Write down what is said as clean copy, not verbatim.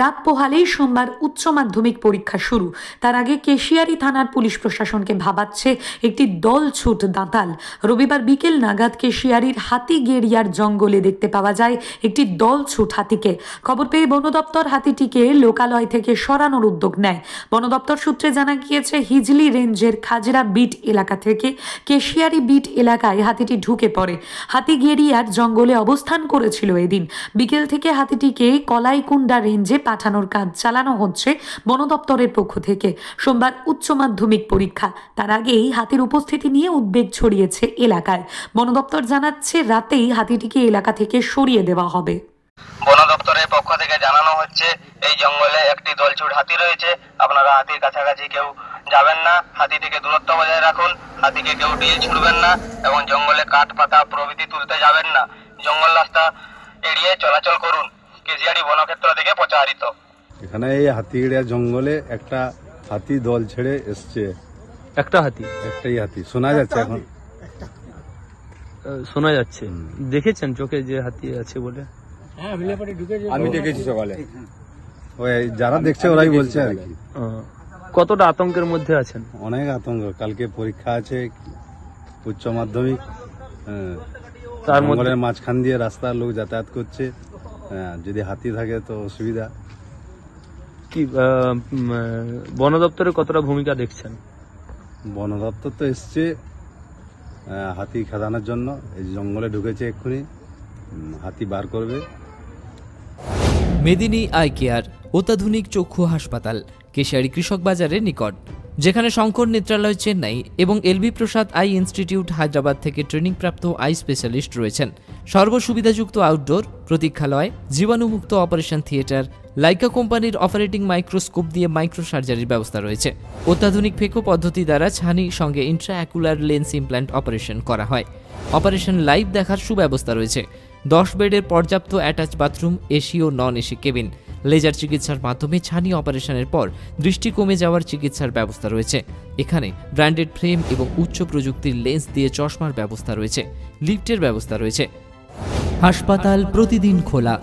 রাত পোহালেই সোমবার উচ্চ মাধ্যমিক পরীক্ষা শুরু। তার আগে কেশিয়ারি থানার পুলিশ প্রশাসনকে ভাবাচ্ছে একটি দলছুট দাঁতাল। রবিবার বিকেল নাগাদ কেশিয়ারির হাতিগেড়িয়ার জঙ্গলে দেখতে পাওয়া যায় একটি দলছুট হাতিকে। খবর পেয়ে বন দপ্তর হাতিটিকে লোকালয় থেকে সরানোর উদ্যোগ নেয়। বন দপ্তর সূত্রে জানা গিয়েছে, হিজলি রেঞ্জের খাজরা বিট এলাকা থেকে কেশিয়ারি বিট এলাকায় হাতিটি ঢুকে পড়ে। হাতিগেড়িয়ার জঙ্গলে অবস্থান করেছিল এদিন। বিকেল থেকে হাতিটিকে কলাইকুণ্ডা রেঞ্জে পাঠানোর কাজ চালানো হচ্ছে বন দপ্তরের পক্ষ থেকে। সোমবার উচ্চ মাধ্যমিক পরীক্ষা, তার আগেই হাতির উপস্থিতি নিয়ে উদ্বেগ ছড়িয়েছে এলাকায়। বন দপ্তর জানাচ্ছে, রাতেই হাতিটিকে এলাকা থেকে সরিয়ে দেওয়া হবে। বন দপ্তরের পক্ষ থেকে জানানো হচ্ছে, এই জঙ্গলে একটি দলছুট হাতি রয়েছে। আপনারা হাতির কাছাকাছি কেউ যাবেন না, হাতি থেকে দূরত্ব বজায় রাখুন, হাতিকে কেউ ঢিল ছুড়বেন না এবং জঙ্গলে কাঠ পাতা প্রভৃতি তুলতে যাবেন না। জঙ্গল রাস্তা এড়িয়ে চলাচল করুন। কেশিয়ারি বনক্ষেত্র থেকে প্রচারিত। এখানে এই হাতিগেড়িয়া জঙ্গলে একটা হাতি দল ছেড়ে এসছে। একটাই হাতি শোনা যাচ্ছে, এখন শোনা যাচ্ছে। দেখেছেন চোখে যে হাতি আছে বলে? আমি দেখেছি সকালে, ওই যারা দেখছে ওরাই বলছে আর কি। কতটা আতঙ্কের মধ্যে আছেন? অনেক আতঙ্ক, কালকে পরীক্ষা আছে উচ্চ মাধ্যমিক। তার মধ্যে জঙ্গলের মাঝখান দিয়ে রাস্তার লোক যাতায়াত করছে, যদি হাতি থাকে তো অসুবিধা। কি বন দপ্তরে কতটা ভূমিকা দেখছেন? বন দপ্তর তো এসছে হাতি খেদানোর জন্য, এই জঙ্গলে ঢুকেছে, এক্ষুনি হাতি বার করবে। মেদিনী আই কেয়ার অত্যাধুনিক চক্ষু হাসপাতাল, কেশিয়ারি কৃষক বাজারের নিকট, যেখানে শঙ্কর নেত্রালয় চেন্নাই এবং এলবি প্রসাদ আই ইনস্টিটিউট হায়দ্রাবাদ থেকে ট্রেনিংপ্রাপ্ত আই স্পেশালিস্ট রয়েছেন। সর্বসুবিধাযুক্ত আউটডোর, প্রতীক্ষালয়, জীবাণুমুক্ত অপারেশন থিয়েটার, লাইকা কোম্পানির অপারেটিং মাইক্রোস্কোপ দিয়ে মাইক্রো সার্জারির ব্যবস্থা রয়েছে। অত্যাধুনিক ফেকো পদ্ধতি দ্বারা ছানি সঙ্গে ইন্ট্রাঅ্যাকুলার লেন্স ইমপ্ল্যান্ট অপারেশন করা হয়। অপারেশন লাইভ দেখার সুব্যবস্থা রয়েছে। 10 বেডের পর্যাপ্ত অ্যাটাচ বাথরুম, এসি ও নন এসি কেবিন। লেজার চিকিৎসার মাধ্যমে ছানি অপারেশনের পর দৃষ্টি কমে যাওয়ার চিকিৎসার ব্যবস্থা রয়েছে। এখানে ব্র্যান্ডেড ফ্রেম এবং উচ্চ প্রযুক্তির লেন্স দিয়ে চশমার ব্যবস্থা রয়েছে। লিফটের ব্যবস্থা রয়েছে। হাসপাতাল প্রতিদিন খোলা।